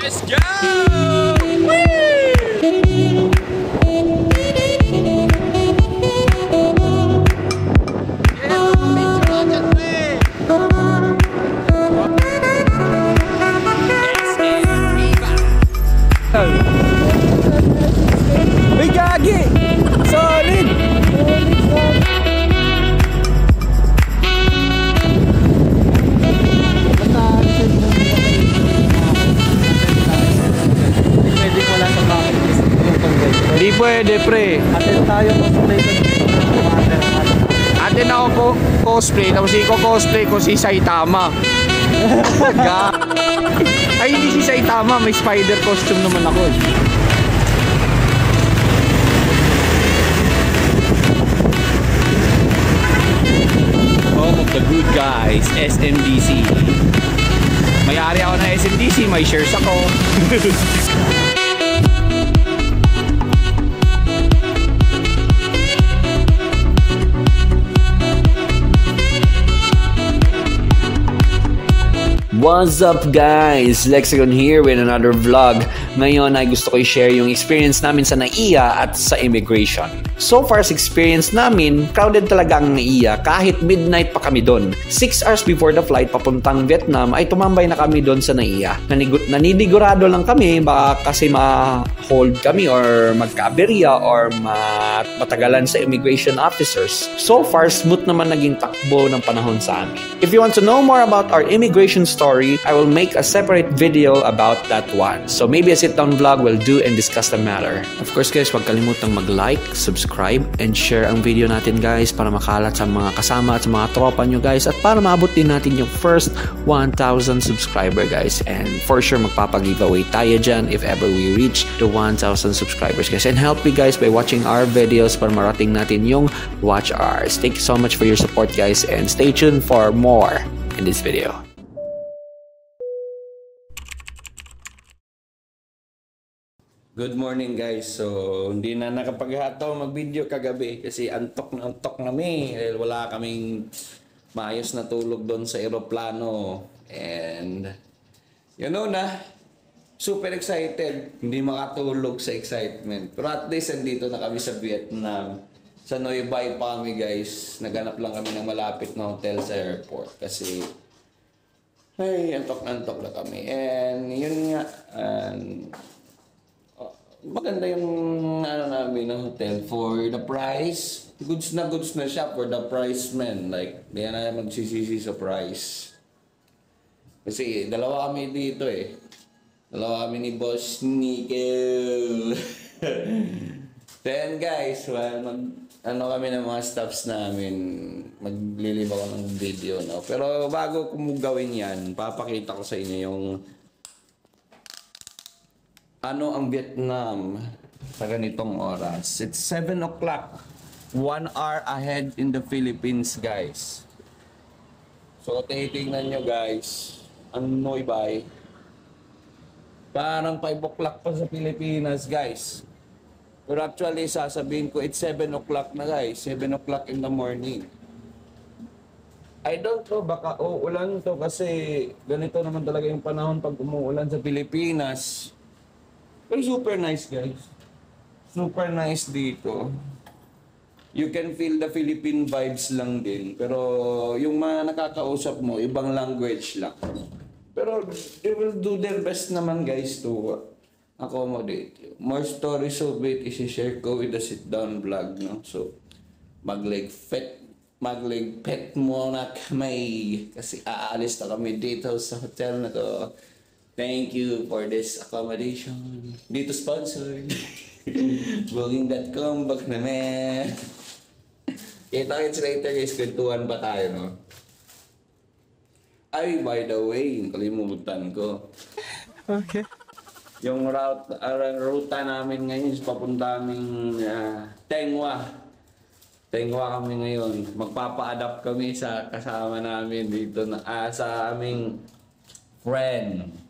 Let's go! Uy, gagi! Solid! Pwede mo lang sa bakit. Hindi pwede, pre. Atin tayo cosplay ko dito. Atin ako po cosplay, tapos i-cosplay ko si Saitama. Ay, hindi si Saitama, may spider costume naman ako. Home of the good guys, SMDC. May-ari ako ng SMDC, may shares ako. What's up guys? Lexicon here with another vlog. Ngayon ay gusto ko i-share yung experience namin sa NAIA at sa immigration. So far sa experience namin, crowded talaga ang NAIA kahit midnight pa kami doon. 6 hours before the flight papuntang Vietnam ay tumambay na kami doon sa NAIA. Naninigurado lang kami baka kasi ma-hold kami or magka-aberya or matagalan sa immigration officers. So far, smooth naman naging takbo ng panahon sa amin. If you want to know more about our immigration story, I will make a separate video about that one. So maybe a sit-down vlog will do and discuss the matter. Of course guys, huwag kalimutang mag-like, subscribe, and share ang video natin guys para makalat sa mga kasama at sa mga tropa nyo guys at para maabot din natin yung first 1,000 subscriber guys. And for sure, magpapag-giveaway tayo dyan if ever we reach the 1,000 subscribers guys. And help me guys by watching our videos para marating natin yung watch hours. Thank you so much for your support guys and stay tuned for more in this video. Good morning guys. So, hindi na nakapaghataw mag-video kagabi kasi antok na antok kami. Wala kaming maayos na tulog doon sa eroplano. And, you know na, super excited. Hindi makatulog sa excitement. Pero at least, andito na kami sa Vietnam. Sa Noi Bai pa kami guys. Naganap lang kami ng malapit na hotel sa airport. Kasi, ay, antok na kami. And, yun nga, maganda yung namin ng hotel for the price. Goods na siya for the price, man. Like, di na magsisisi sa price. Kasi dalawa kami dito eh. Dalawa kami ni Boss Nickel. Then guys, well, kami ng mga staffs namin. Maglilib ako ng video, no? Pero bago ko gawin yan, papakita ko sa inyo yung ano ang Vietnam sa ganitong oras. It's 7 o'clock. 1 hour ahead in the Philippines, guys. So, titingnan nyo, guys. Ang Noi Bai. Parang 5 o'clock pa sa Pilipinas, guys. Pero actually, sasabihin ko, it's 7 o'clock na, guys. 7 o'clock in the morning. I don't know, baka uulan to kasi ganito naman talaga yung panahon pag umuulan sa Pilipinas. Pero super nice guys. Super nice dito. You can feel the Philippine vibes lang din. Pero yung mga nakakausap mo, ibang language lang. Pero they will do their best naman guys to accommodate you. More stories of it isi-share ko with the sit-down vlog. No? So, mag-leg pet muna kami. Kasi aalis na kami dito sa hotel na to. Thank you for this accommodation. Dito sponsored. Booking.com, bak naman. Kita-kits later guys, kwentuhan pa tayo, no? Ay, by the way, yung kalimutan ko. Okay. Yung ruta namin ngayon is papunta aming Tengwa. Tengwa kami ngayon. Magpapa-adapt kami sa kasama namin dito na sa aming friend.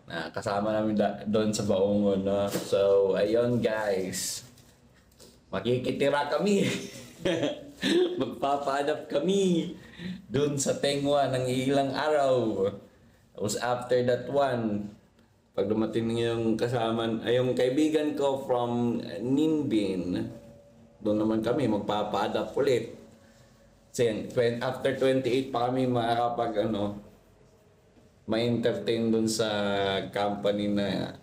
Kasama namin doon sa Baongon, no? So, ayun guys. Makikitira kami. Magpapa-adapt kami doon sa Tengwa ng ilang araw. Tapos after that one, Pag dumating yung kasama, ay yung kaibigan ko from Ninbin, doon naman kami magpapa-adapt ulit. Kasi after 28 pa kami makakapag ma-entertain doon sa company na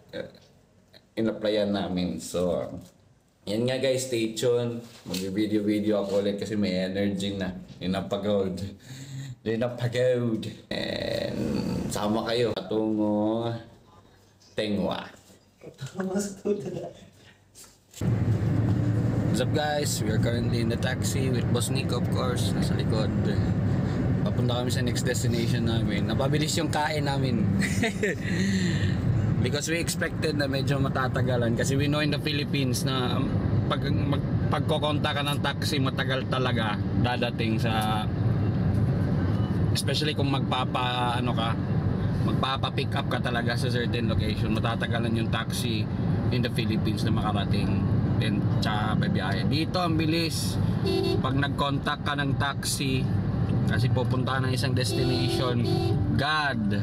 in-applyan namin. So, yan nga guys, stay tuned. Mag-video ako ulit kasi may energy na. Inapagod. And sama kayo patungo Tengwa. What's up guys? We are currently in the taxi with Boss Nico, of course, nasa likod. Papunta kami sa next destination namin. Napabilis yung kain namin. Because we expected na medyo matatagalan. Kasi we know in the Philippines na pagkokonta ka ng taxi, matagal talaga dadating sa... Especially kung magpapa-pick up ka talaga sa certain location, matatagalan yung taxi in the Philippines na makarating. And tsaka babiyahe. Dito ang bilis. Pag nag-contact ka ng taxi kasi pupunta ng isang destination, God,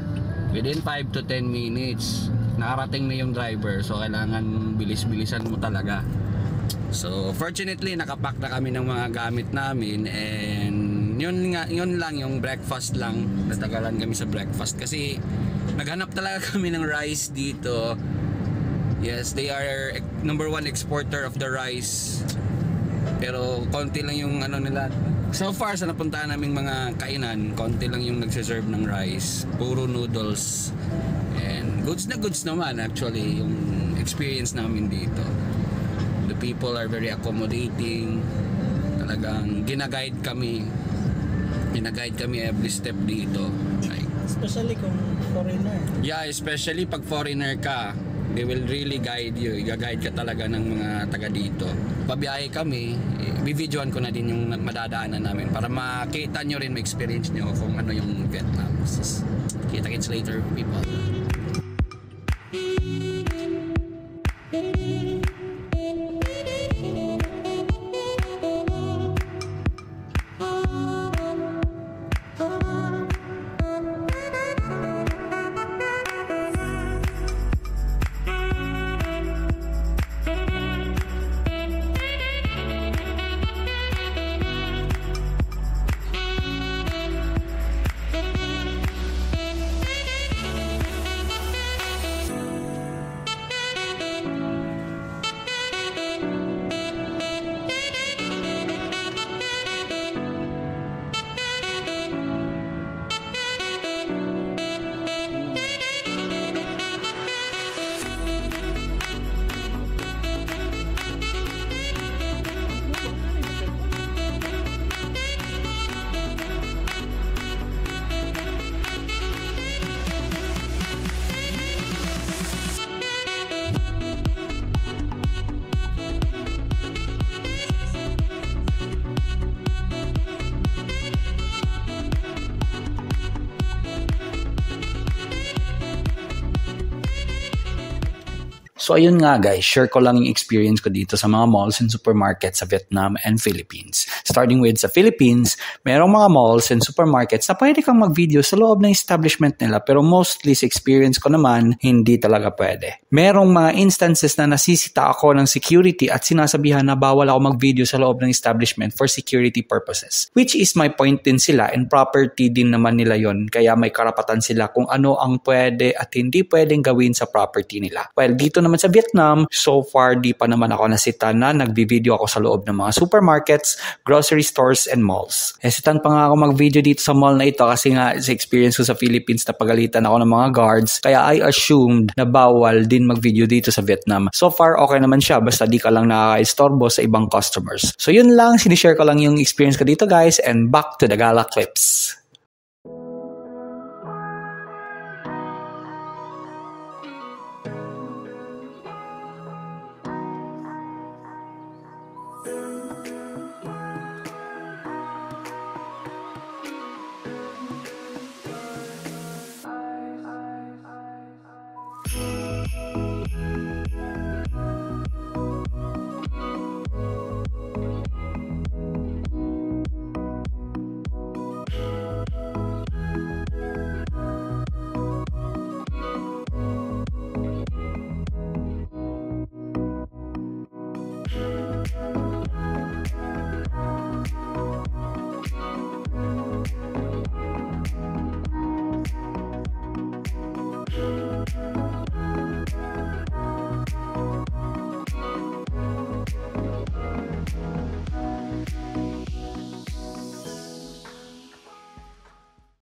within 5 to 10 minutes nakarating na yung driver. So kailangan bilis-bilisan mo talaga. So fortunately nakapack na kami ng mga gamit namin, and yun lang yung breakfast lang. Natagalan kami sa breakfast kasi naghanap talaga kami ng rice dito. Yes, they are number 1 exporter of the rice. Pero konti lang yung nila. So far sa napuntahan naming mga kainan, konti lang yung nagse-serve ng rice. Puro noodles. And goods na goods naman actually yung experience namin dito. The people are very accommodating. Talagang gina-guide kami every step dito. Like, Especially kung foreigner. Yeah, especially pag foreigner ka, they will really guide you. Iga-guide ka talaga ng mga taga dito. Pabiyahe kami, bibidyoan ko na din yung madadaanan namin para makita nyo rin, ma-experience nyo kung ano yung Vietnam. Kita-kits later, people. So ayun nga guys, share ko lang yung experience ko dito sa mga malls and supermarkets sa Vietnam and Philippines. Starting with sa Philippines, merong mga malls and supermarkets na pwede kang mag-video sa loob ng establishment nila, pero mostly sa experience ko naman, hindi talaga pwede. Merong mga instances na nasisita ako ng security at sinasabihan na bawal ako mag-video sa loob ng establishment for security purposes. Which is my point din sila, and property din naman nila yon, kaya may karapatan sila kung ano ang pwede at hindi pwedeng gawin sa property nila. Well, dito naman sa Vietnam, so far di pa naman ako nasita na nagbi-video ako sa loob ng mga supermarkets, grocery stores, and malls. Hesitant pa nga ako mag-video dito sa mall na ito kasi nga sa experience ko sa Philippines na pagalitan ako ng mga guards, kaya I assumed na bawal din mag-video dito sa Vietnam. So far, okay naman siya basta di ka lang nakaka-istorbo sa ibang customers. So yun lang, sinishare ko lang yung experience ko dito guys, and back to the gala clips.